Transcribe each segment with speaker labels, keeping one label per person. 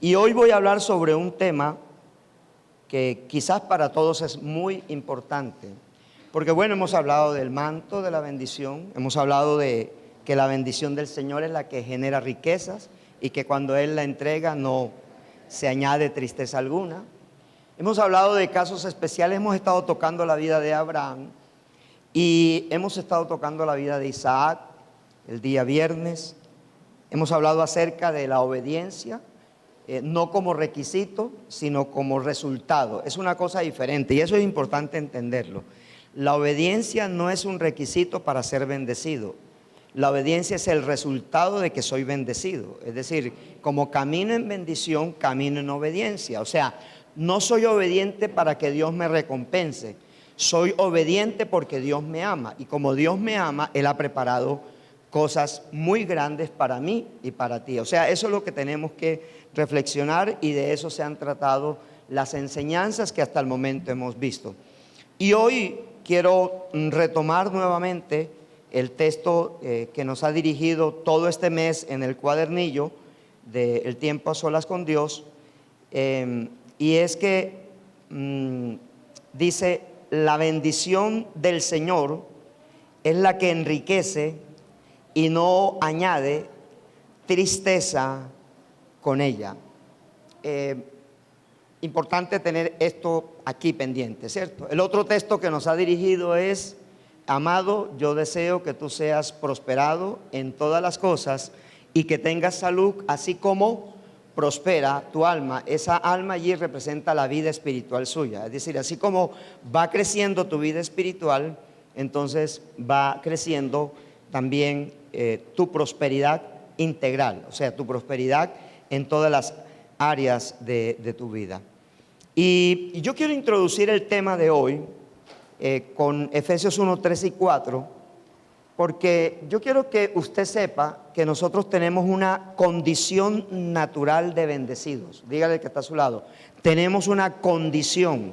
Speaker 1: Y hoy voy a hablar sobre un tema que quizás para todos es muy importante. Porque bueno, hemos hablado del manto de la bendición, hemos hablado de que la bendición del Señor es la que genera riquezas y que cuando Él la entrega no se añade tristeza alguna. Hemos hablado de casos especiales, hemos estado tocando la vida de Abraham y hemos estado tocando la vida de Isaac el día viernes. Hemos hablado acerca de la obediencia, no como requisito, sino como resultado. Es una cosa diferente y eso es importante entenderlo. La obediencia no es un requisito para ser bendecido. La obediencia es el resultado de que soy bendecido. Es decir, como camino en bendición, camino en obediencia. O sea, no soy obediente para que Dios me recompense. Soy obediente porque Dios me ama. Y como Dios me ama, Él ha preparado cosas muy grandes para mí y para ti. O sea, eso es lo que tenemos que reflexionar y de eso se han tratado las enseñanzas que hasta el momento hemos visto. Y hoy quiero retomar nuevamente el texto que nos ha dirigido todo este mes en el cuadernillo de El tiempo a solas con Dios, y es que dice: la bendición del Señor es la que enriquece y no añade tristeza con ella. Importante tener esto aquí pendiente, ¿cierto? El otro texto que nos ha dirigido es: amado, yo deseo que tú seas prosperado en todas las cosas y que tengas salud, así como prospera tu alma. Esa alma allí representa la vida espiritual suya. Es decir, así como va creciendo tu vida espiritual, entonces va creciendo también tu prosperidad integral, o sea, tu prosperidad en todas las áreas de tu vida. Y yo quiero introducir el tema de hoy con Efesios 1, 3 y 4, porque yo quiero que usted sepa que nosotros tenemos una condición natural de bendecidos. Dígale que está a su lado: tenemos una condición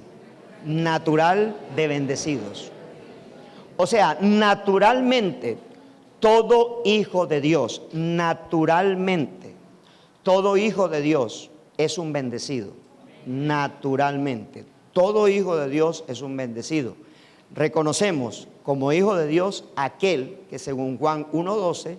Speaker 1: natural de bendecidos. O sea, naturalmente, todo hijo de Dios, naturalmente, todo hijo de Dios es un bendecido. Naturalmente, todo hijo de Dios es un bendecido. Reconocemos como hijo de Dios aquel que, según Juan 1:12,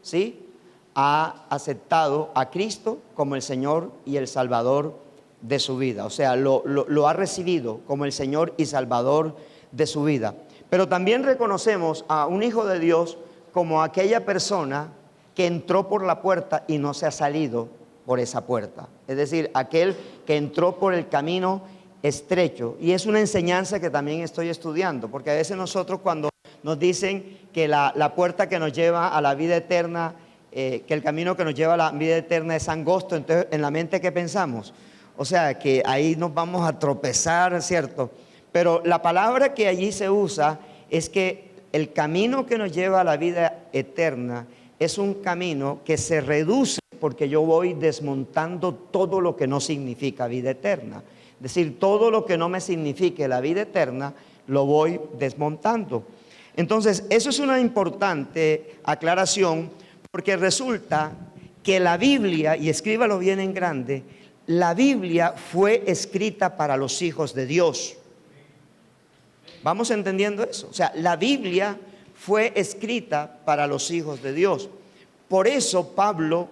Speaker 1: ¿sí?, ha aceptado a Cristo como el Señor y el Salvador de su vida. O sea, lo ha recibido como el Señor y Salvador de su vida. Pero también reconocemos a un hijo de Dios como aquella persona que entró por la puerta y no se ha salido por esa puerta. Es decir, aquel que entró por el camino estrecho. Y es una enseñanza que también estoy estudiando, porque a veces nosotros, cuando nos dicen que la puerta que nos lleva a la vida eterna, que el camino que nos lleva a la vida eterna es angosto, entonces en la mente, ¿qué pensamos? O sea, que ahí nos vamos a tropezar, ¿cierto? Pero la palabra que allí se usa es que el camino que nos lleva a la vida eterna es un camino que se reduce porque yo voy desmontando todo lo que no significa vida eterna. Es decir, todo lo que no me signifique la vida eterna, lo voy desmontando. Entonces, eso es una importante aclaración, porque resulta que la Biblia, y escríbalo bien en grande, la Biblia fue escrita para los hijos de Dios. ¿Vamos entendiendo eso? O sea, la Biblia fue escrita para los hijos de Dios. Por eso Pablo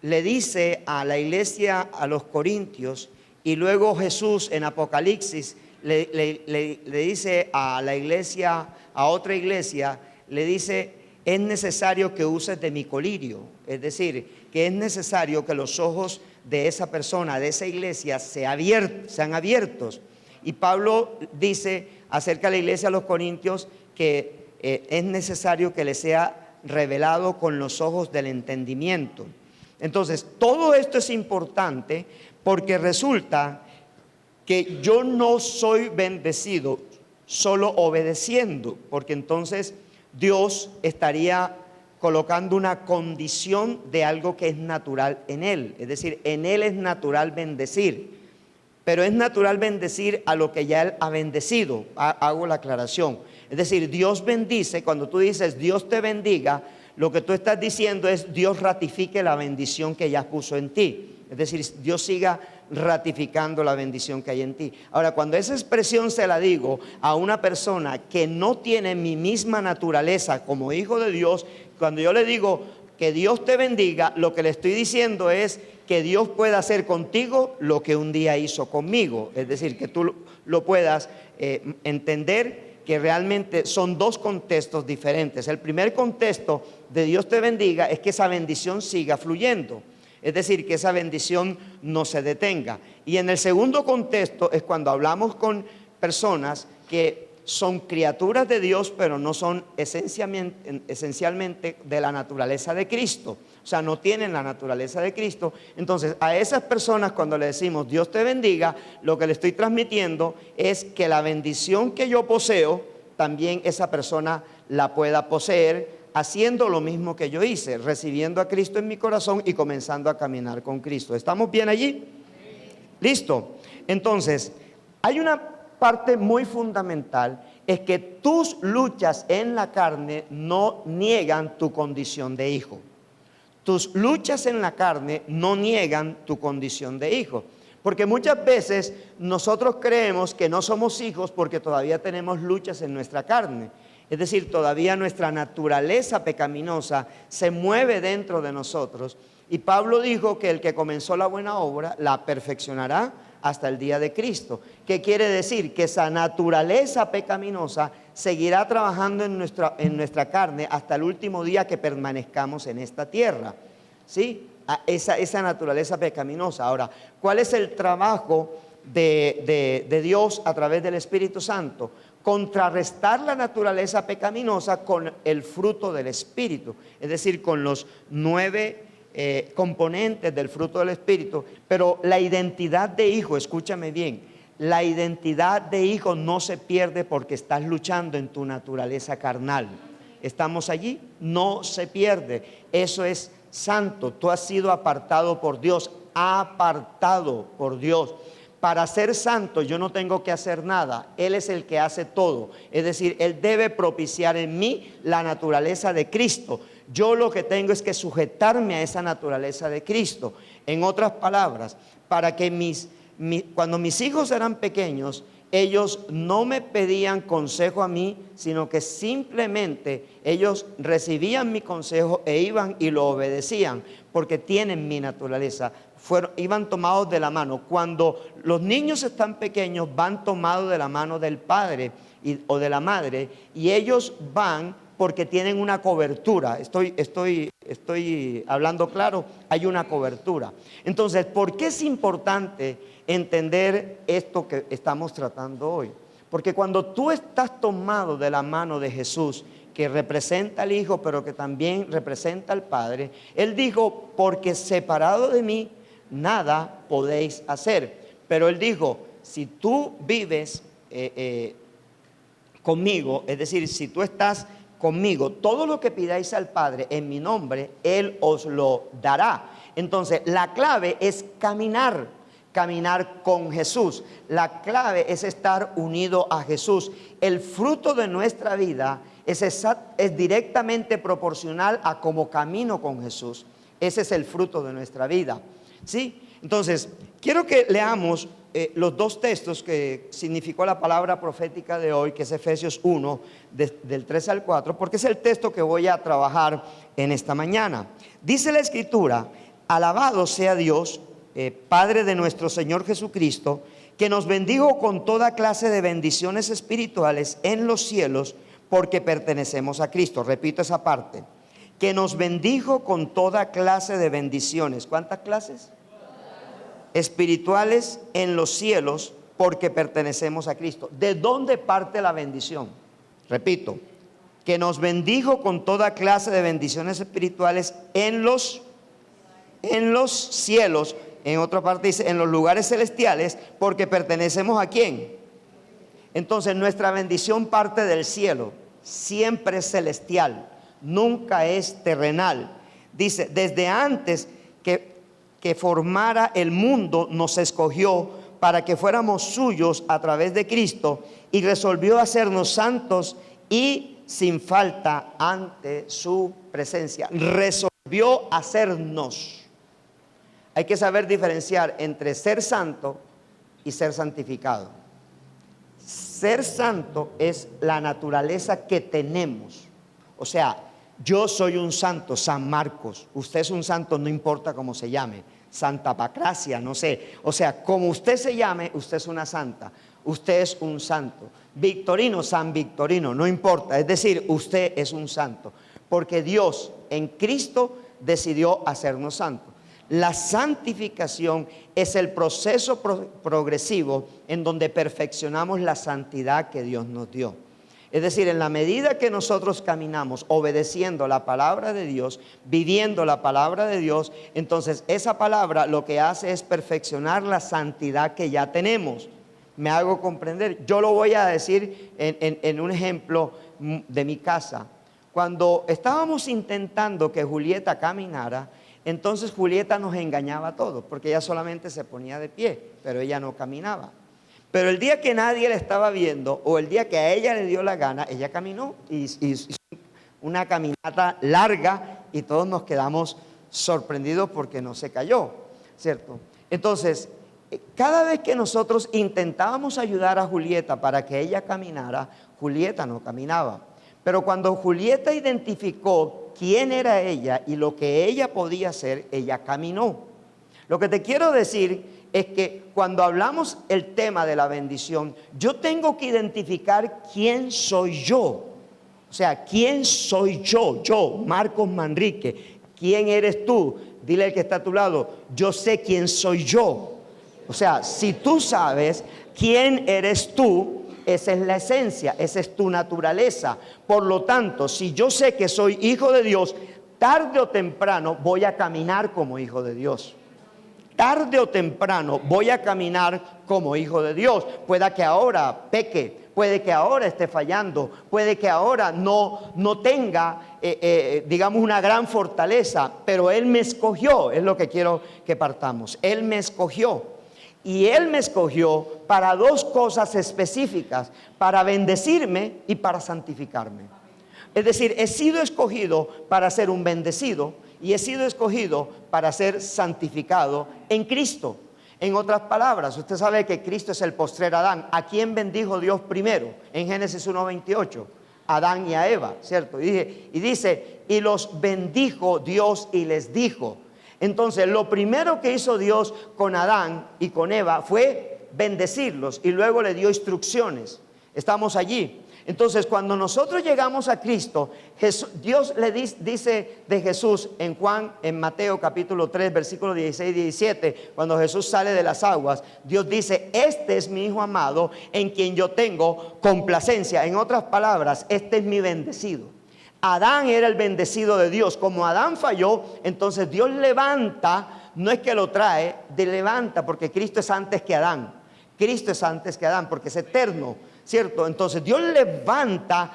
Speaker 1: le dice a la iglesia, a los corintios, y luego Jesús en Apocalipsis le dice a la iglesia, a otra iglesia, le dice: es necesario que uses de mi colirio. Es decir, que es necesario que los ojos de esa persona, de esa iglesia, sean abiertos. Y Pablo dice acerca de la iglesia de los corintios que es necesario que le sea revelado con los ojos del entendimiento. Entonces, todo esto es importante porque resulta que yo no soy bendecido solo obedeciendo, porque entonces Dios estaría colocando una condición de algo que es natural en Él. Es decir, en Él es natural bendecir, pero es natural bendecir a lo que ya Él ha bendecido. Hago la aclaración. Es decir, Dios bendice. Cuando tú dices Dios te bendiga, lo que tú estás diciendo es: Dios ratifique la bendición que ya puso en ti. Es decir, Dios siga ratificando la bendición que hay en ti. Ahora, cuando esa expresión se la digo a una persona que no tiene mi misma naturaleza como hijo de Dios, cuando yo le digo que Dios te bendiga, lo que le estoy diciendo es que Dios pueda hacer contigo lo que un día hizo conmigo. Es decir, que tú lo puedas entender, que realmente son dos contextos diferentes. El primer contexto de Dios te bendiga es que esa bendición siga fluyendo. Es decir, que esa bendición no se detenga. Y en el segundo contexto es cuando hablamos con personas que son criaturas de Dios, pero no son esencialmente de la naturaleza de Cristo. O sea, no tienen la naturaleza de Cristo. Entonces, a esas personas cuando le decimos Dios te bendiga, lo que le estoy transmitiendo es que la bendición que yo poseo, también esa persona la pueda poseer, haciendo lo mismo que yo hice, recibiendo a Cristo en mi corazón y comenzando a caminar con Cristo. ¿Estamos bien allí? ¿Listo? Entonces, hay una parte muy fundamental, es que tus luchas en la carne no niegan tu condición de hijo. Tus luchas en la carne no niegan tu condición de hijo. Porque muchas veces nosotros creemos que no somos hijos porque todavía tenemos luchas en nuestra carne. Es decir, todavía nuestra naturaleza pecaminosa se mueve dentro de nosotros. Y Pablo dijo que el que comenzó la buena obra la perfeccionará hasta el día de Cristo. ¿Qué quiere decir? Que esa naturaleza pecaminosa seguirá trabajando en nuestra carne hasta el último día que permanezcamos en esta tierra. ¿Sí? Esa naturaleza pecaminosa. Ahora, ¿cuál es el trabajo de Dios a través del Espíritu Santo? Contrarrestar la naturaleza pecaminosa con el fruto del Espíritu, es decir, con los 9 componentes del fruto del Espíritu. Pero la identidad de hijo, escúchame bien, la identidad de hijo no se pierde porque estás luchando en tu naturaleza carnal. ¿Estamos allí? No se pierde. Eso es santo. Tú has sido apartado por Dios, apartado por Dios. Para ser santo yo no tengo que hacer nada, Él es el que hace todo. Es decir, Él debe propiciar en mí la naturaleza de Cristo. Yo lo que tengo es que sujetarme a esa naturaleza de Cristo. En otras palabras, para que cuando mis hijos eran pequeños, ellos no me pedían consejo a mí, sino que simplemente ellos recibían mi consejo e iban y lo obedecían, porque tienen mi naturaleza. Iban tomados de la mano. Cuando los niños están pequeños, van tomados de la mano del padre o de la madre, y ellos van porque tienen una cobertura. Estoy hablando claro, hay una cobertura. Entonces, ¿por qué es importante entender esto que estamos tratando hoy? Porque cuando tú estás tomado de la mano de Jesús, que representa al Hijo, pero que también representa al Padre, Él dijo, porque separado de mí, nada podéis hacer. Pero Él dijo, si tú vives conmigo, es decir, si tú estás conmigo, todo lo que pidáis al Padre en mi nombre, Él os lo dará. Entonces, la clave es caminar con Jesús. La clave es estar unido a Jesús. El fruto de nuestra vida es directamente proporcional a cómo camino con Jesús. Ese es el fruto de nuestra vida. ¿Sí? Entonces, quiero que leamos los dos textos que significó la palabra profética de hoy, que es Efesios 1, del 3 al 4, porque es el texto que voy a trabajar en esta mañana. Dice la Escritura, alabado sea Dios, Padre de nuestro Señor Jesucristo, que nos bendijo con toda clase de bendiciones espirituales en los cielos, porque pertenecemos a Cristo. Repito esa parte. Que nos bendijo con toda clase de bendiciones. ¿Cuántas clases? Espirituales en los cielos, porque pertenecemos a Cristo. ¿De dónde parte la bendición? Repito, que nos bendijo con toda clase de bendiciones espirituales en los cielos. En otra parte dice, en los lugares celestiales, porque pertenecemos ¿a quién? Entonces nuestra bendición parte del cielo, siempre es celestial, nunca es terrenal. Dice, desde antes que formara el mundo nos escogió para que fuéramos suyos a través de Cristo, y resolvió hacernos santos y sin falta ante su presencia. Resolvió hacernos. Hay que saber diferenciar entre ser santo y ser santificado. Ser santo es la naturaleza que tenemos. O sea, yo soy un santo, San Marcos. Usted es un santo, no importa cómo se llame. Santa Pancracia, no sé. O sea, como usted se llame, usted es una santa. Usted es un santo. Victorino, San Victorino, no importa. Es decir, usted es un santo. Porque Dios en Cristo decidió hacernos santos. La santificación es el proceso progresivo en donde perfeccionamos la santidad que Dios nos dio. Es decir, en la medida que nosotros caminamos obedeciendo la palabra de Dios, viviendo la palabra de Dios, entonces esa palabra lo que hace es perfeccionar la santidad que ya tenemos. Me hago comprender. Yo lo voy a decir en un ejemplo de mi casa. Cuando estábamos intentando que Julieta caminara, entonces Julieta nos engañaba a todos, porque ella solamente se ponía de pie, pero ella no caminaba. Pero el día que nadie la estaba viendo, o el día que a ella le dio la gana, ella caminó y hizo una caminata larga y todos nos quedamos sorprendidos porque no se cayó, ¿cierto? Entonces, cada vez que nosotros intentábamos ayudar a Julieta para que ella caminara, Julieta no caminaba. Pero cuando Julieta identificó quién era ella y lo que ella podía hacer, ella caminó. Lo que te quiero decir es que cuando hablamos el tema de la bendición, yo tengo que identificar quién soy yo. O sea, ¿quién soy yo? Yo, Marcos Manrique. ¿Quién eres tú? Dile al que está a tu lado, yo sé quién soy yo. O sea, si tú sabes quién eres tú, esa es la esencia, esa es tu naturaleza. Por lo tanto, si yo sé que soy hijo de Dios, tarde o temprano voy a caminar como hijo de Dios. Tarde o temprano voy a caminar como hijo de Dios. Pueda que ahora peque, puede que ahora esté fallando, puede que ahora no tenga, digamos, una gran fortaleza, pero Él me escogió, es lo que quiero que partamos. Él me escogió. Y Él me escogió para dos cosas específicas, para bendecirme y para santificarme. Es decir, he sido escogido para ser un bendecido y he sido escogido para ser santificado en Cristo. En otras palabras, usted sabe que Cristo es el postrer Adán. ¿A quién bendijo Dios primero? En Génesis 1:28, Adán y a Eva, ¿cierto? Y dice, y los bendijo Dios y les dijo. Entonces, lo primero que hizo Dios con Adán y con Eva fue bendecirlos y luego le dio instrucciones. Estamos allí. Entonces, cuando nosotros llegamos a Cristo, Dios le dice de Jesús en Mateo capítulo 3, versículos 16 y 17, cuando Jesús sale de las aguas, Dios dice, este es mi Hijo amado en quien yo tengo complacencia. En otras palabras, este es mi bendecido. Adán era el bendecido de Dios. Como Adán falló, entonces Dios levanta, no es que lo trae, levanta, porque Cristo es antes que Adán. Cristo es antes que Adán, porque es eterno, ¿cierto? Entonces Dios levanta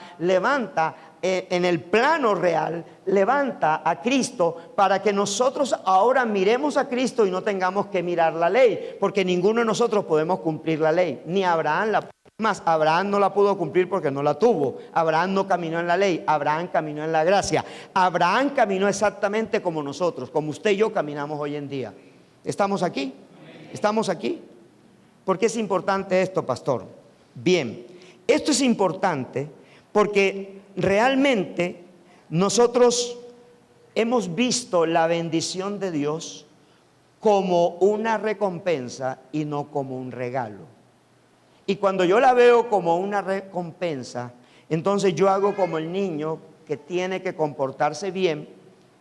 Speaker 1: en el plano real, levanta a Cristo para que nosotros ahora miremos a Cristo y no tengamos que mirar la ley, porque ninguno de nosotros podemos cumplir la ley, ni Abraham más. Abraham no la pudo cumplir porque no la tuvo. Abraham no caminó en la ley, Abraham caminó en la gracia. Abraham caminó exactamente como nosotros, como usted y yo caminamos hoy en día. ¿Estamos aquí? ¿Estamos aquí? ¿Por qué es importante esto, pastor? Bien, esto es importante porque realmente nosotros hemos visto la bendición de Dios como una recompensa y no como un regalo. Y cuando yo la veo como una recompensa, entonces yo hago como el niño que tiene que comportarse bien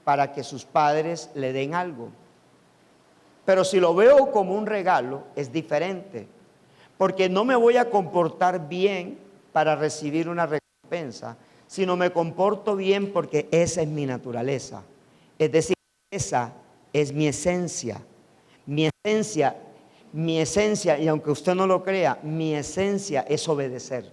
Speaker 1: para que sus padres le den algo. Pero si lo veo como un regalo, es diferente, porque no me voy a comportar bien para recibir una recompensa, sino me comporto bien porque esa es mi naturaleza. Es decir, esa es mi esencia. Mi esencia, y aunque usted no lo crea, mi esencia es obedecer.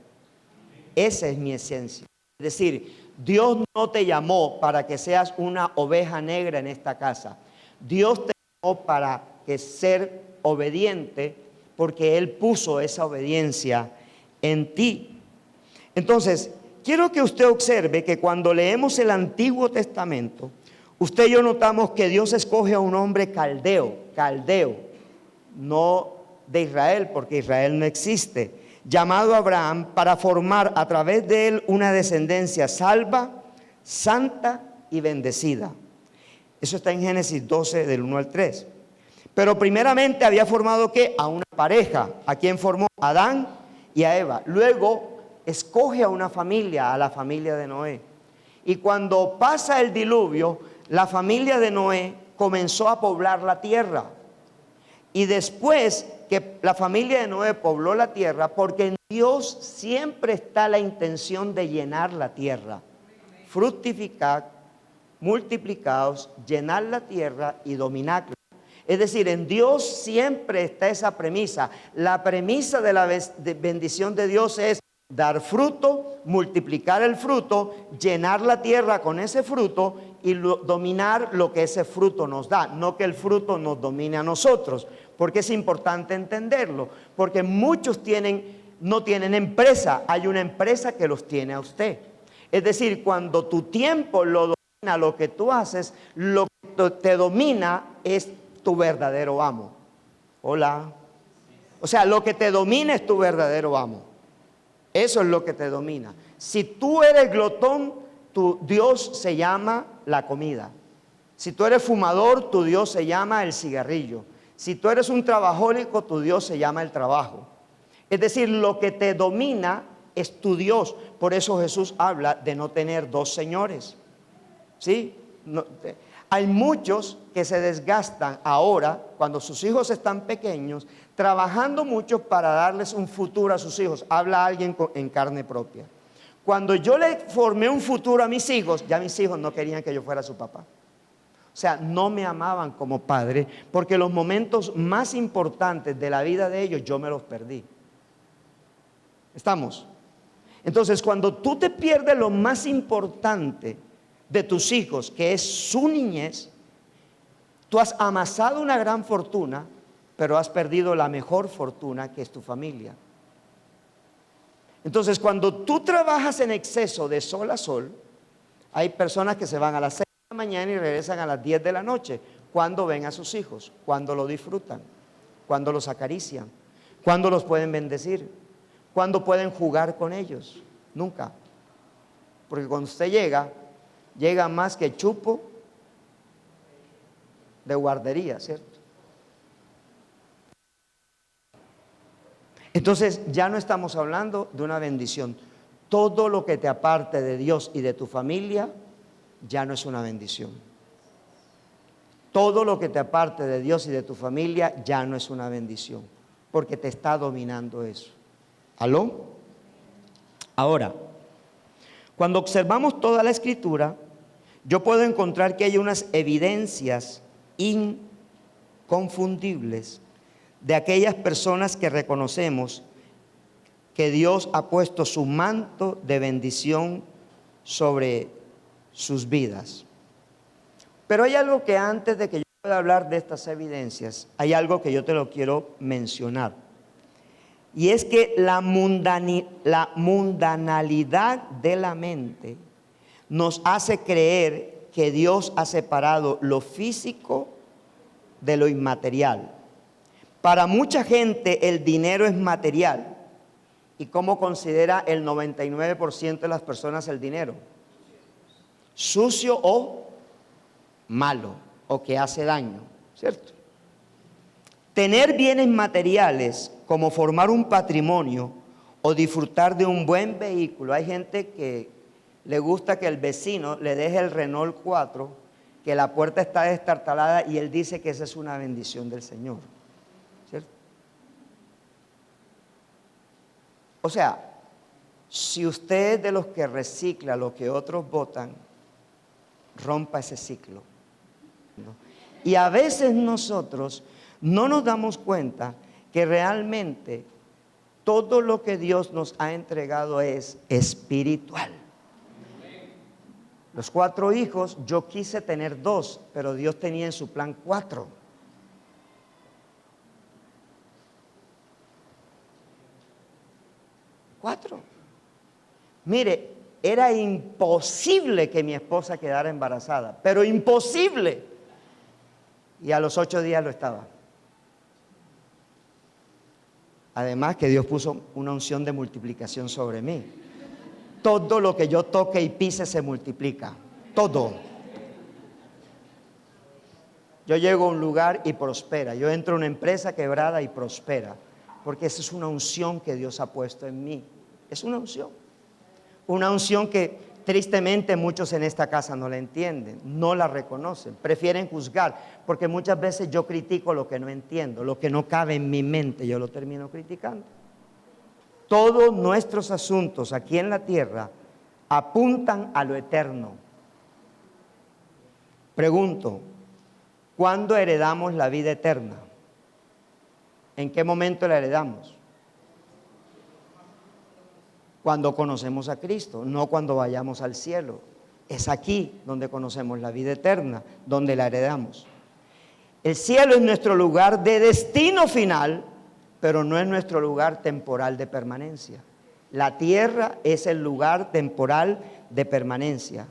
Speaker 1: Esa es mi esencia. Es decir, Dios no te llamó para que seas una oveja negra en esta casa. Dios te llamó para que ser obediente, porque Él puso esa obediencia en ti. Entonces, quiero que usted observe que cuando leemos el Antiguo Testamento, usted y yo notamos que Dios escoge a un hombre caldeo, no de Israel, porque Israel no existe, llamado Abraham, para formar a través de él una descendencia salva, santa y bendecida. Eso está en Génesis 12, del 1 al 3. Pero primeramente había formado ¿qué? A una pareja, a quien formó a Adán y a Eva. Luego escoge a una familia, a la familia de Noé. Y cuando pasa el diluvio, la familia de Noé comenzó a poblar la tierra. Y después que la familia de Noé pobló la tierra, porque en Dios siempre está la intención de llenar la tierra. Fructificad, multiplicaos, llenar la tierra y dominarla. Es decir, en Dios siempre está esa premisa. La premisa de la bendición de Dios es dar fruto, multiplicar el fruto, llenar la tierra con ese fruto y dominar lo que ese fruto nos da. No que el fruto nos domine a nosotros, porque es importante entenderlo. Porque muchos no tienen empresa, hay una empresa que los tiene a usted. Es decir, cuando tu tiempo lo domina lo que tú haces, lo que te domina es tu verdadero amo. Hola. O sea, lo que te domina es tu verdadero amo. Eso es lo que te domina. Si tú eres glotón, tu Dios se llama la comida. Si tú eres fumador, tu Dios se llama el cigarrillo. Si tú eres un trabajólico, tu Dios se llama el trabajo. Es decir, lo que te domina es tu Dios. Por eso Jesús habla de no tener dos señores. ¿Sí? Hay muchos que se desgastan ahora, cuando sus hijos están pequeños, trabajando mucho para darles un futuro a sus hijos. Habla alguien en carne propia. Cuando yo le formé un futuro a mis hijos, ya mis hijos no querían que yo fuera su papá. O sea, no me amaban como padre, porque los momentos más importantes de la vida de ellos yo me los perdí. ¿Estamos? Entonces, cuando tú te pierdes lo más importante de tus hijos, que es su niñez, tú has amasado una gran fortuna, pero has perdido la mejor fortuna, que es tu familia. Entonces, cuando tú trabajas en exceso de sol a sol, hay personas que se van a las 6 de la mañana y regresan a las 10 de la noche. ¿Cuándo ven a sus hijos? ¿Cuándo lo disfrutan? ¿Cuándo los acarician? ¿Cuándo los pueden bendecir? ¿Cuándo pueden jugar con ellos? Nunca. Porque cuando usted llega más que chupo de guardería, ¿cierto? Entonces ya no estamos hablando de una bendición. Todo lo que te aparte de Dios y de tu familia ya no es una bendición. Todo lo que te aparte de Dios y de tu familia ya no es una bendición, porque te está dominando eso. ¿Aló? Ahora, cuando observamos toda la Escritura, yo puedo encontrar que hay unas evidencias inconfundibles de aquellas personas que reconocemos que Dios ha puesto su manto de bendición sobre sus vidas. Pero hay algo que antes de que yo pueda hablar de estas evidencias, hay algo que yo te lo quiero mencionar. Y es que la mundanalidad de la mente nos hace creer que Dios ha separado lo físico de lo inmaterial. Para mucha gente el dinero es material. ¿Y cómo considera el 99% de las personas el dinero? Sucio o malo, o que hace daño, ¿cierto? Tener bienes materiales como formar un patrimonio o disfrutar de un buen vehículo. Hay gente que le gusta que el vecino le deje el Renault 4, que la puerta está destartalada, y él dice que esa es una bendición del Señor, ¿cierto? O sea, si usted es de los que recicla lo que otros botan, rompa ese ciclo, ¿no? Y a veces nosotros no nos damos cuenta que realmente todo lo que Dios nos ha entregado es espiritual. Los 4 hijos, yo quise tener 2, pero Dios tenía en su plan 4. Mire, Era imposible que mi esposa quedara embarazada, pero imposible. Y a los 8 días lo estaba. Además que Dios puso una unción de multiplicación sobre mí. Todo lo que yo toque y pise se multiplica. Todo. Yo llego a un lugar y prospera. Yo entro a una empresa quebrada y prospera. Porque esa es una unción que Dios ha puesto en mí. Es una unción. Una unción que tristemente muchos en esta casa no la entienden, no la reconocen, prefieren juzgar, porque muchas veces yo critico lo que no entiendo, lo que no cabe en mi mente, yo lo termino criticando. Todos nuestros asuntos aquí en la tierra apuntan a lo eterno. Pregunto, ¿cuándo heredamos la vida eterna? ¿En qué momento la heredamos? Cuando conocemos a Cristo, no cuando vayamos al cielo. Es aquí donde conocemos la vida eterna, donde la heredamos. El cielo es nuestro lugar de destino final, pero no es nuestro lugar temporal de permanencia. La tierra es el lugar temporal de permanencia.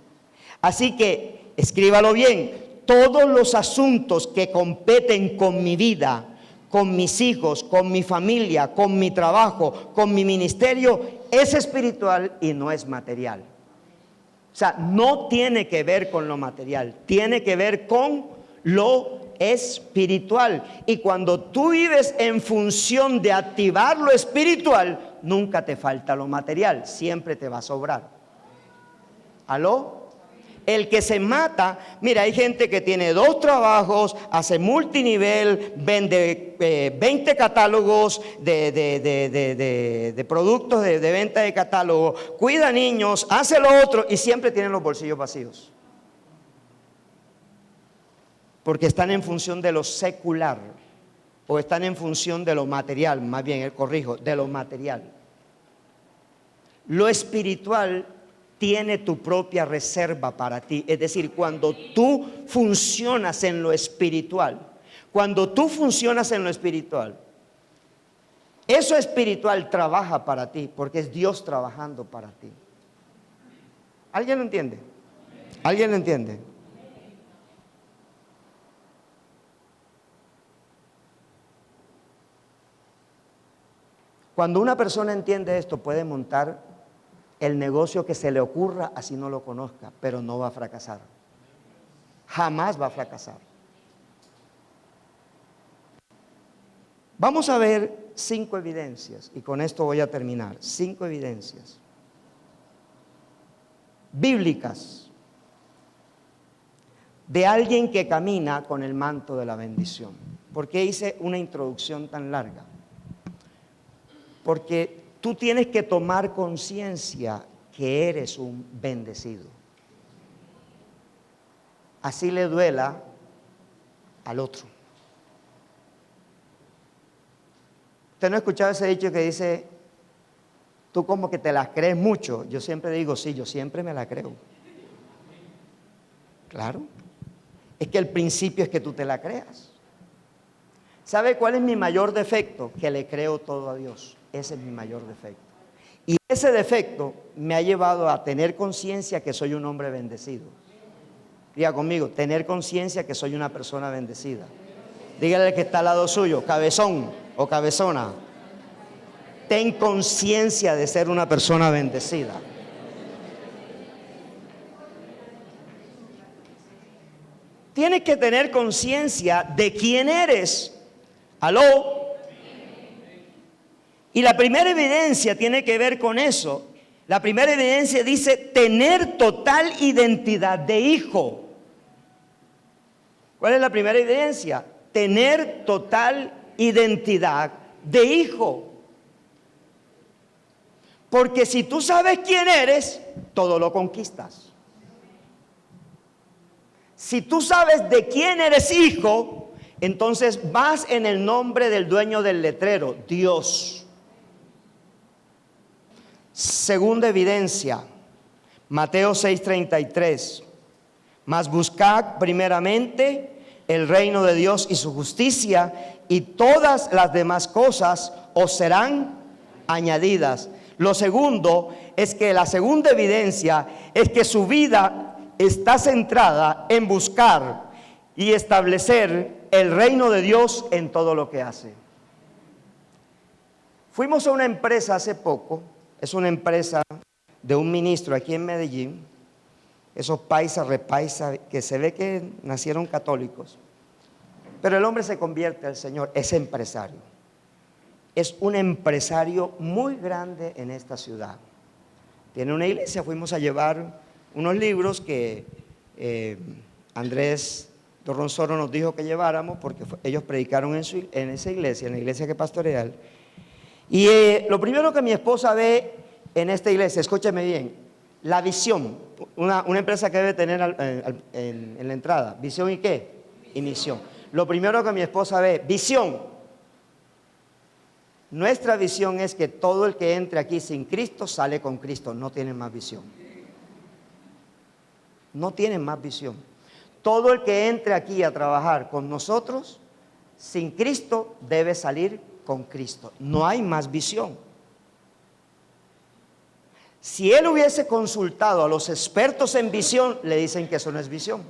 Speaker 1: Así que, escríbalo bien, todos los asuntos que competen con mi vida, con mis hijos, con mi familia, con mi trabajo, con mi ministerio, es espiritual y no es material. O sea, no tiene que ver con lo material, tiene que ver con lo espiritual. Y cuando tú vives en función de activar lo espiritual, nunca te falta lo material, siempre te va a sobrar. ¿Aló? El que se mata, mira, hay gente que tiene 2 trabajos, hace multinivel, vende 20 catálogos de productos de venta de catálogo, cuida niños, hace lo otro y siempre tienen los bolsillos vacíos. Porque están en función de lo secular o están en función de lo material, más bien, corrijo, de lo material. Lo espiritual tiene tu propia reserva para ti. Es decir, cuando tú funcionas en lo espiritual, eso espiritual trabaja para ti, porque es Dios trabajando para ti. ¿Alguien lo entiende? ¿Alguien lo entiende? Cuando una persona entiende esto, puede montar el negocio que se le ocurra, así no lo conozca, pero no va a fracasar. Jamás va a fracasar. Vamos a ver 5 evidencias, y con esto voy a terminar. 5 evidencias bíblicas de alguien que camina con el manto de la bendición. ¿Por qué hice una introducción tan larga? Porque tú tienes que tomar conciencia que eres un bendecido. Así le duela al otro. ¿Usted no ha escuchado ese dicho que dice, tú como que te las crees mucho? Yo siempre digo, sí, yo siempre me la creo. Claro. Es que el principio es que tú te la creas. ¿Sabe cuál es mi mayor defecto? Que le creo todo a Dios. Ese es mi mayor defecto. Y ese defecto me ha llevado a tener conciencia que soy un hombre bendecido. Diga conmigo, tener conciencia que soy una persona bendecida. Dígale al que está al lado suyo, cabezón o cabezona. Ten conciencia de ser una persona bendecida. Tienes que tener conciencia de quién eres. ¿Aló? Y la primera evidencia tiene que ver con eso. La primera evidencia dice tener total identidad de hijo. ¿Cuál es la primera evidencia? Tener total identidad de hijo. Porque si tú sabes quién eres, todo lo conquistas. Si tú sabes de quién eres hijo, entonces vas en el nombre del dueño del letrero, Dios. Segunda evidencia, Mateo 6:33. Mas buscad primeramente el reino de Dios y su justicia, y todas las demás cosas os serán añadidas. Lo segundo es que la segunda evidencia es que su vida está centrada en buscar y establecer el reino de Dios en todo lo que hace. Fuimos a una empresa hace poco, es una empresa de un ministro aquí en Medellín, esos paisas, repaisas, que se ve que nacieron católicos, pero el hombre se convierte al Señor, es empresario. Es un empresario muy grande en esta ciudad. Tiene una iglesia, fuimos a llevar unos libros que Andrés Dorronsoro nos dijo que lleváramos porque ellos predicaron en esa iglesia, en la iglesia que pastorea él. Y lo primero que mi esposa ve en esta iglesia, escúcheme bien, la visión, una empresa que debe tener en la entrada, visión y qué, y misión. Lo primero que mi esposa ve, visión. Nuestra visión es que todo el que entre aquí sin Cristo sale con Cristo, no tiene más visión. No tienen más visión. Todo el que entre aquí a trabajar con nosotros sin Cristo debe salir con Cristo. No hay más visión. Si él hubiese consultado a los expertos en visión, le dicen que eso no es visión.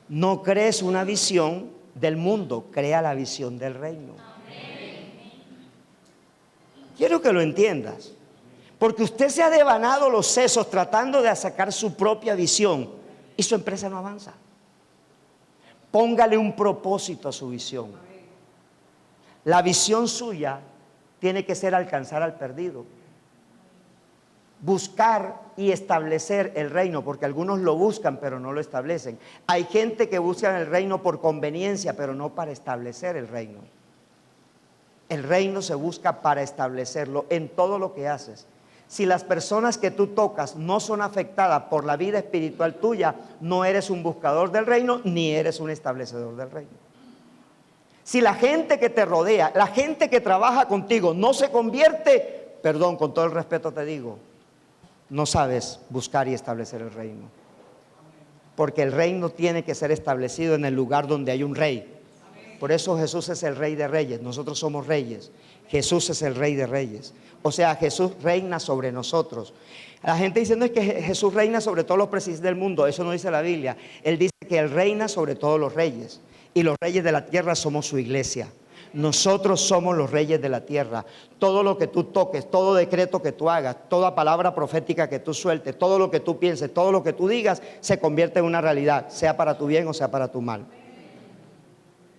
Speaker 1: No crees una visión del mundo, crea la visión del reino. Quiero que lo entiendas, porque usted se ha devanado los sesos tratando de sacar su propia visión y su empresa no avanza. Póngale un propósito a su visión. La visión suya tiene que ser alcanzar al perdido, buscar y establecer el reino, porque algunos lo buscan pero no lo establecen. Hay gente que busca el reino por conveniencia, pero no para establecer el reino. El reino se busca para establecerlo en todo lo que haces. Si las personas que tú tocas no son afectadas por la vida espiritual tuya, no eres un buscador del reino ni eres un establecedor del reino. Si la gente que te rodea, la gente que trabaja contigo no se convierte, perdón, con todo el respeto te digo, no sabes buscar y establecer el reino. Porque el reino tiene que ser establecido en el lugar donde hay un rey. Por eso Jesús es el Rey de Reyes, nosotros somos reyes. Jesús es el Rey de Reyes. O sea, Jesús reina sobre nosotros. La gente dice, no, es que Jesús reina sobre todos los presidentes del mundo. Eso no dice la Biblia. Él dice que Él reina sobre todos los reyes. Y los reyes de la tierra somos su iglesia. Nosotros somos los reyes de la tierra. Todo lo que tú toques, todo decreto que tú hagas, toda palabra profética que tú sueltes, todo lo que tú pienses, todo lo que tú digas, se convierte en una realidad, sea para tu bien o sea para tu mal.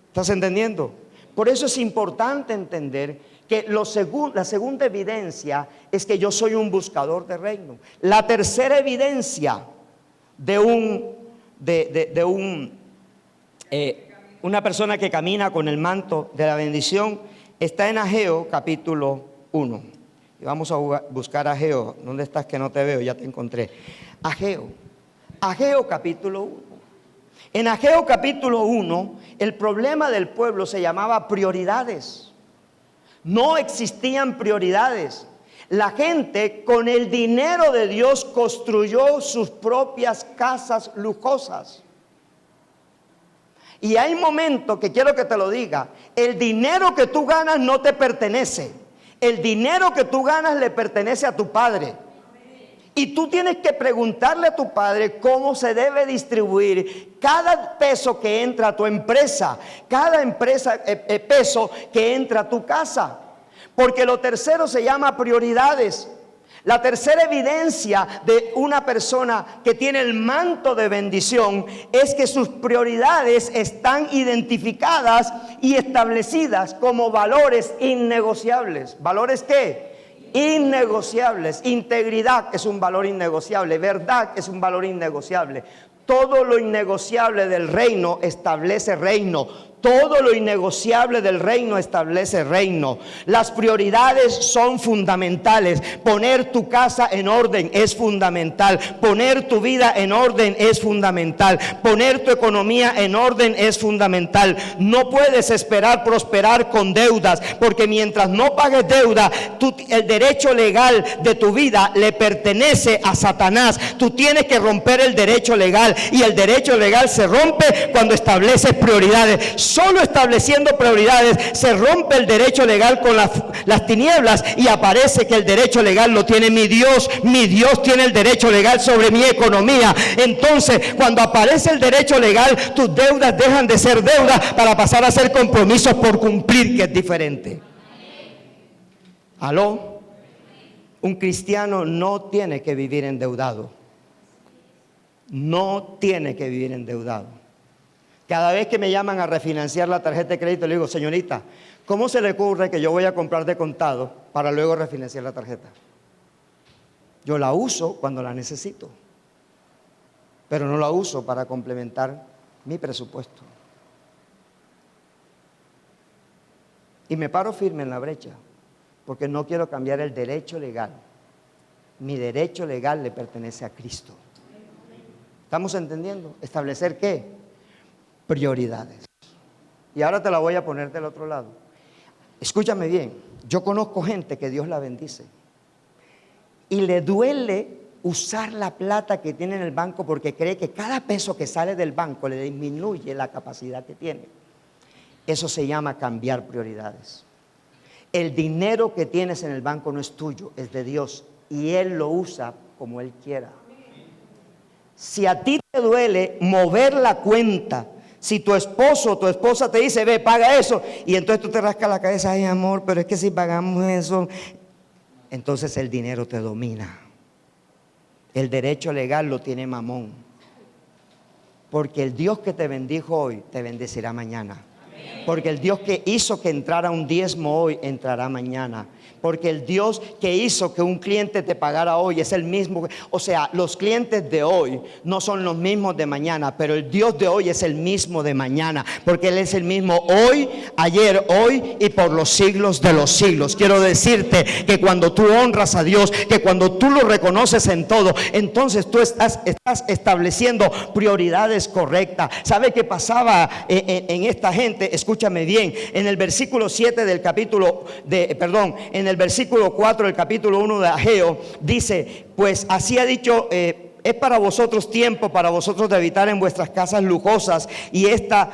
Speaker 1: ¿Estás entendiendo? Por eso es importante entender que la segunda evidencia es que yo soy un buscador de reino. La tercera evidencia de una persona que camina con el manto de la bendición está en Ageo capítulo 1. Y vamos a buscar Ageo. ¿Dónde estás que no te veo? Ya te encontré. Ageo capítulo 1. En Ageo capítulo 1, el problema del pueblo se llamaba prioridades. No existían prioridades. La gente con el dinero de Dios construyó sus propias casas lujosas. Y hay momentos que quiero que te lo diga, el dinero que tú ganas no te pertenece. El dinero que tú ganas le pertenece a tu padre. Y tú tienes que preguntarle a tu padre cómo se debe distribuir cada peso que entra a tu empresa, cada peso que entra a tu casa. Porque lo tercero se llama prioridades. La tercera evidencia de una persona que tiene el manto de bendición es que sus prioridades están identificadas y establecidas como valores innegociables. ¿Valores qué? Innegociables. Integridad es un valor innegociable. Verdad es un valor innegociable. Todo lo innegociable del reino establece reino. Todo lo innegociable del reino establece reino. Las prioridades son fundamentales. Poner tu casa en orden es fundamental. Poner tu vida en orden es fundamental. Poner tu economía en orden es fundamental. No puedes esperar prosperar con deudas, porque mientras no pagues deuda, el derecho legal de tu vida le pertenece a Satanás. Tú tienes que romper el derecho legal. legal, y el derecho legal se rompe cuando estableces prioridades. Solo estableciendo prioridades se rompe el derecho legal con las tinieblas, y aparece que el derecho legal lo tiene mi Dios. Mi Dios tiene el derecho legal sobre mi economía. Entonces, cuando aparece el derecho legal, tus deudas dejan de ser deudas para pasar a ser compromisos por cumplir, que es diferente. ¿Aló? Un cristiano no tiene que vivir endeudado. No tiene que vivir endeudado. Cada vez que me llaman a refinanciar la tarjeta de crédito, le digo: señorita, ¿cómo se le ocurre que yo voy a comprar de contado para luego refinanciar la tarjeta? Yo la uso cuando la necesito, pero no la uso para complementar mi presupuesto. Y me paro firme en la brecha, porque no quiero cambiar el derecho legal. Mi derecho legal le pertenece a Cristo. ¿Estamos entendiendo? ¿Establecer qué? Prioridades. Y ahora te la voy a poner del otro lado. Escúchame bien, yo conozco gente que Dios la bendice y le duele usar la plata que tiene en el banco, porque cree que cada peso que sale del banco le disminuye la capacidad que tiene. Eso se llama cambiar prioridades. El dinero que tienes en el banco no es tuyo, es de Dios, y Él lo usa como Él quiera. Si a ti te duele mover la cuenta, si tu esposo o tu esposa te dice: ve, paga eso, y entonces tú te rascas la cabeza: ay, amor, pero es que si pagamos eso, entonces el dinero te domina. El derecho legal lo tiene Mamón, porque el Dios que te bendijo hoy te bendecirá mañana. Porque el Dios que hizo que entrara un diezmo hoy, entrará mañana. Porque el Dios que hizo que un cliente te pagara hoy es el mismo. O sea, los clientes de hoy no son los mismos de mañana, pero el Dios de hoy es el mismo de mañana, porque Él es el mismo hoy, ayer, hoy y por los siglos de los siglos. Quiero decirte que cuando tú honras a Dios, que cuando tú lo reconoces en todo, entonces tú estás estableciendo prioridades correctas. ¿Sabe qué pasaba en esta gente? Escúchame bien. En el versículo 7 del capítulo en el versículo 4 del capítulo 1 de Ageo dice: pues así ha dicho, es para vosotros tiempo, para vosotros de habitar en vuestras casas lujosas, y esta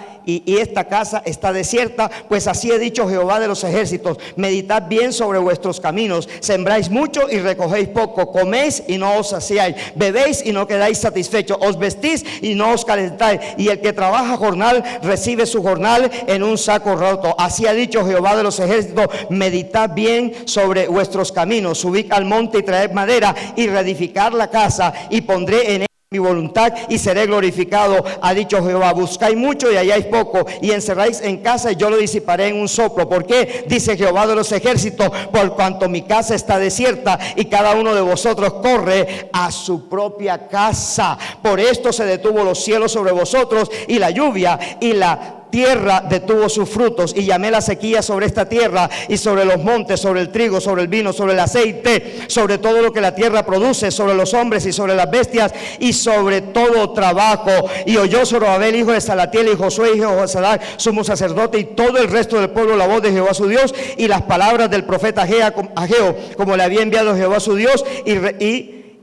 Speaker 1: casa está desierta. Pues así ha dicho Jehová de los ejércitos: meditad bien sobre vuestros caminos, sembráis mucho y recogéis poco, coméis y no os saciáis, bebéis y no quedáis satisfechos, os vestís y no os calentáis, y el que trabaja jornal recibe su jornal en un saco roto. Así ha dicho Jehová de los ejércitos: meditad bien sobre vuestros caminos, subid al monte y traed madera y reedificad la casa, y pondré en él mi voluntad y seré glorificado, ha dicho Jehová. Buscáis mucho y halláis poco, y encerráis en casa y yo lo disiparé en un soplo. ¿Por qué? Dice Jehová de los ejércitos: por cuanto mi casa está desierta y cada uno de vosotros corre a su propia casa. Por esto se detuvo los cielos sobre vosotros, y la lluvia, y la tierra detuvo sus frutos, y llamé la sequía sobre esta tierra y sobre los montes, sobre el trigo, sobre el vino, sobre el aceite, sobre todo lo que la tierra produce, sobre los hombres y sobre las bestias y sobre todo trabajo. Y oyó Zorobabel hijo de Salatiel y Josué hijo de Josadak sumo sacerdote y todo el resto del pueblo la voz de Jehová su Dios y las palabras del profeta Ageo, como le había enviado Jehová su Dios,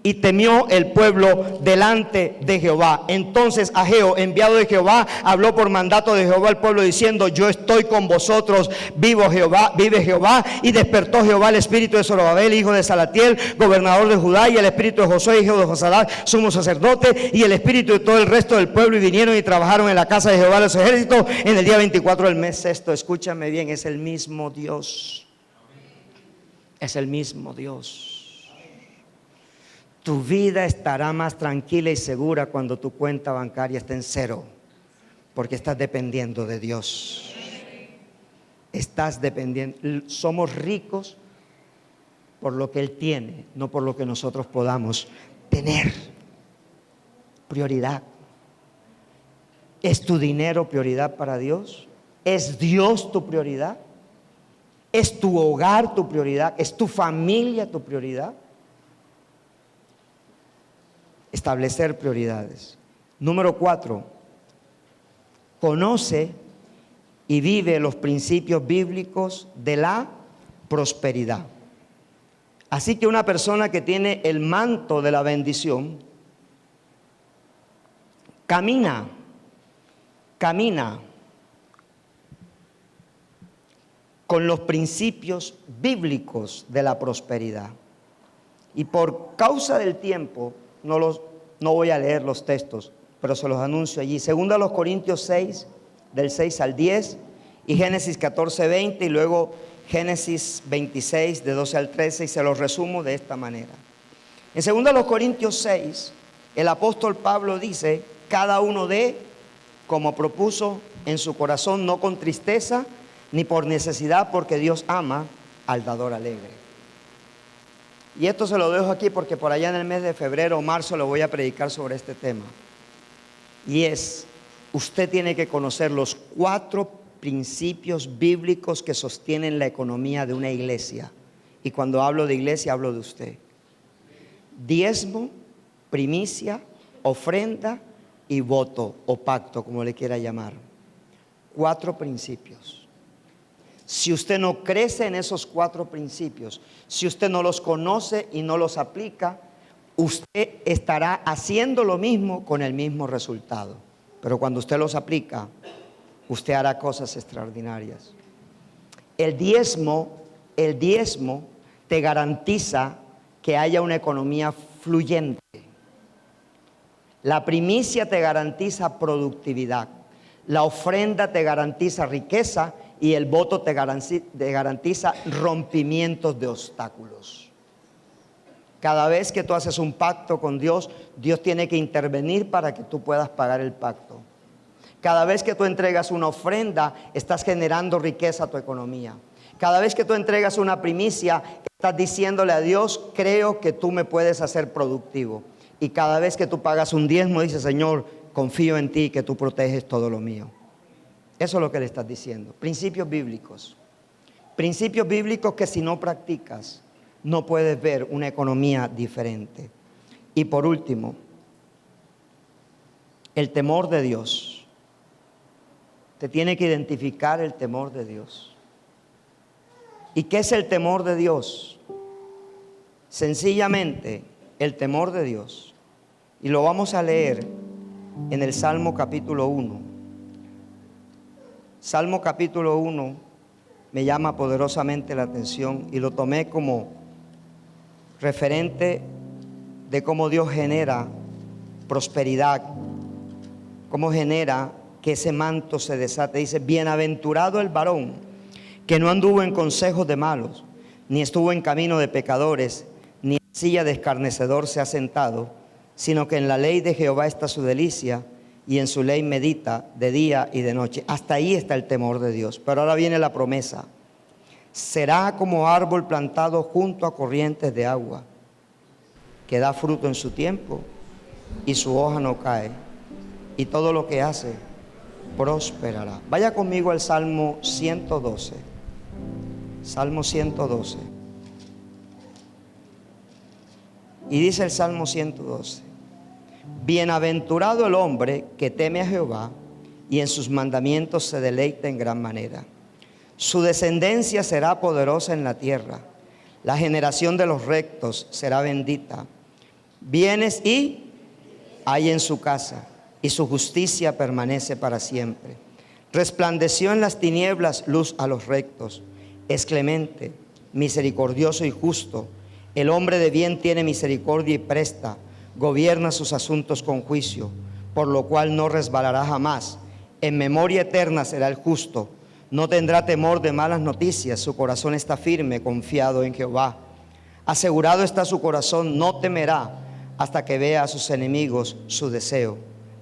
Speaker 1: y temió el pueblo delante de Jehová. Entonces Ageo, enviado de Jehová, habló por mandato de Jehová al pueblo diciendo: yo estoy con vosotros, vive Jehová. Y despertó Jehová el espíritu de Zorobabel hijo de Salatiel, gobernador de Judá, y el espíritu de Josué hijo de Josadak sumo sacerdote, y el espíritu de todo el resto del pueblo, y vinieron y trabajaron en la casa de Jehová de los ejércitos en el día 24 del mes sexto. Escúchame bien, es el mismo Dios. Es el mismo Dios. Tu vida estará más tranquila y segura cuando tu cuenta bancaria esté en cero, porque estás dependiendo de Dios. Estás dependiendo. Somos ricos por lo que Él tiene, no por lo que nosotros podamos tener. Prioridad. ¿Es tu dinero prioridad para Dios? ¿Es Dios tu prioridad? ¿Es tu hogar tu prioridad? ¿Es tu familia tu prioridad? Establecer prioridades. Número 4, conoce y vive los principios bíblicos de la prosperidad. Así que una persona que tiene el manto de la bendición Camina con los principios bíblicos de la prosperidad. Y por causa del tiempo, no voy a leer los textos, pero se los anuncio allí. Segunda a los Corintios 6, del 6 al 10, y Génesis 14, 20, y luego Génesis 26, de 12 al 13, y se los resumo de esta manera. En segunda a los Corintios 6, el apóstol Pablo dice: cada uno dé como propuso en su corazón, no con tristeza ni por necesidad, porque Dios ama al dador alegre. Y esto se lo dejo aquí porque por allá en el mes de febrero o marzo lo voy a predicar sobre este tema. Y es, usted tiene que conocer los 4 principios bíblicos que sostienen la economía de una iglesia. Y cuando hablo de iglesia, hablo de usted. Diezmo, primicia, ofrenda y voto o pacto, como le quiera llamar. 4 principios. Si usted no crece en esos 4 principios, si usted no los conoce y no los aplica, usted estará haciendo lo mismo con el mismo resultado. Pero cuando usted los aplica, usted hará cosas extraordinarias. El diezmo te garantiza que haya una economía fluyente. La primicia te garantiza productividad. La ofrenda te garantiza riqueza. Y el voto te garantiza rompimientos de obstáculos. Cada vez que tú haces un pacto con Dios, Dios tiene que intervenir para que tú puedas pagar el pacto. Cada vez que tú entregas una ofrenda, estás generando riqueza a tu economía. Cada vez que tú entregas una primicia, estás diciéndole a Dios: creo que tú me puedes hacer productivo. Y cada vez que tú pagas un diezmo, dices: Señor, confío en ti, que tú proteges todo lo mío. Eso es lo que le estás diciendo. Principios bíblicos. Principios bíblicos que si no practicas, no puedes ver una economía diferente. Y por último, el temor de Dios. Te tiene que identificar el temor de Dios. ¿Y qué es el temor de Dios? Sencillamente, el temor de Dios. Y lo vamos a leer en el Salmo capítulo 1. Salmo capítulo 1 me llama poderosamente la atención y lo tomé como referente de cómo Dios genera prosperidad, cómo genera que ese manto se desate. Dice: bienaventurado el varón que no anduvo en consejos de malos, ni estuvo en camino de pecadores, ni en silla de escarnecedor se ha sentado, sino que en la ley de Jehová está su delicia, y en su ley medita de día y de noche. Hasta ahí está el temor de Dios. Pero ahora viene la promesa: será como árbol plantado junto a corrientes de agua, que da fruto en su tiempo y su hoja no cae, y todo lo que hace prosperará. Vaya conmigo al Salmo 112. Salmo 112. Y dice el Salmo 112: bienaventurado el hombre que teme a Jehová y en sus mandamientos se deleita en gran manera. Su descendencia será poderosa en la tierra. La generación de los rectos será bendita. Bienes y hay en su casa, y su justicia permanece para siempre. Resplandeció en las tinieblas luz a los rectos. Es clemente, misericordioso y justo. El hombre de bien tiene misericordia y presta. Gobierna sus asuntos con juicio, por lo cual no resbalará jamás. En memoria eterna será el justo. No tendrá temor de malas noticias. Su corazón está firme, confiado en Jehová. Asegurado está su corazón, no temerá hasta que vea a sus enemigos su deseo.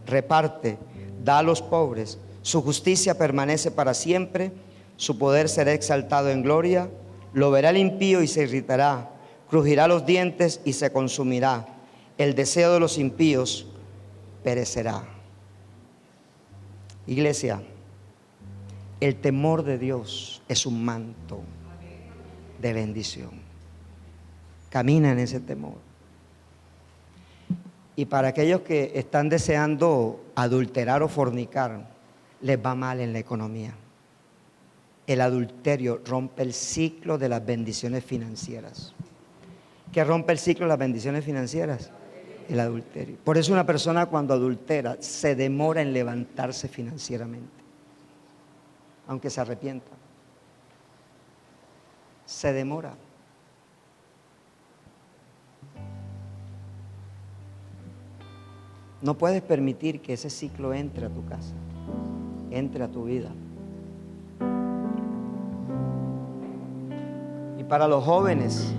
Speaker 1: Reparte, da a los pobres. Su justicia permanece para siempre. Su poder será exaltado en gloria. Lo verá el impío y se irritará. Crujirá los dientes y se consumirá. El deseo de los impíos perecerá. Iglesia, el temor de Dios es un manto de bendición. Camina en ese temor. Y para aquellos que están deseando adulterar o fornicar, les va mal en la economía. El adulterio rompe el ciclo de las bendiciones financieras. ¿Qué rompe el ciclo de las bendiciones financieras? El adulterio. Por eso una persona cuando adultera se demora en levantarse financieramente, aunque se arrepienta. Se demora. No puedes permitir que ese ciclo entre a tu casa, entre a tu vida. Y para los jóvenes,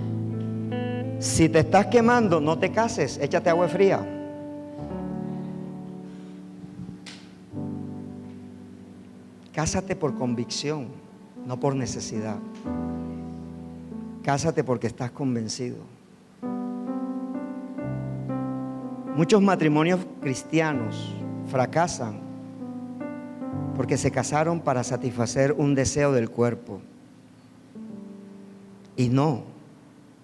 Speaker 1: si te estás quemando, no te cases, échate agua fría. Cásate por convicción, no por necesidad. Cásate porque estás convencido. Muchos matrimonios cristianos fracasan porque se casaron para satisfacer un deseo del cuerpo y no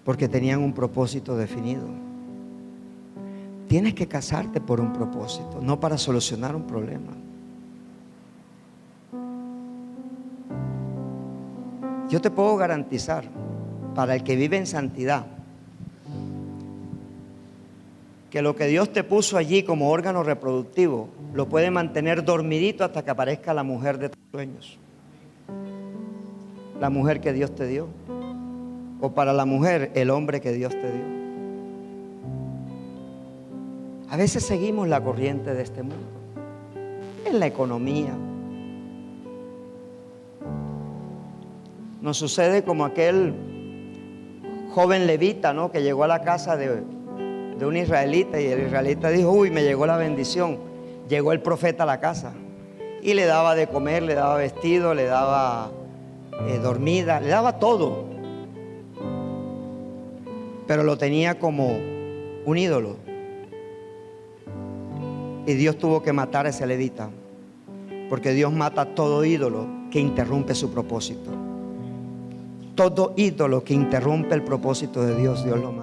Speaker 1: porque tenían un propósito definido. Tienes que casarte por un propósito, no para solucionar un problema. Yo te puedo garantizar, para el que vive en santidad, que lo que Dios te puso allí como órgano reproductivo lo puede mantener dormidito hasta que aparezca la mujer de tus sueños, la mujer que Dios te dio, o para la mujer el hombre que Dios te dio. A veces seguimos la corriente de este mundo, en la economía. Nos sucede como aquel joven levita, ¿no?, que llegó a la casa de un israelita y el israelita dijo: uy, me llegó la bendición. Llegó el profeta a la casa y le daba de comer, le daba vestido, le daba dormida, le daba todo, pero lo tenía como un ídolo. Y Dios tuvo que matar a ese levita, porque Dios mata todo ídolo que interrumpe su propósito. Todo ídolo que interrumpe el propósito de Dios, Dios lo mata.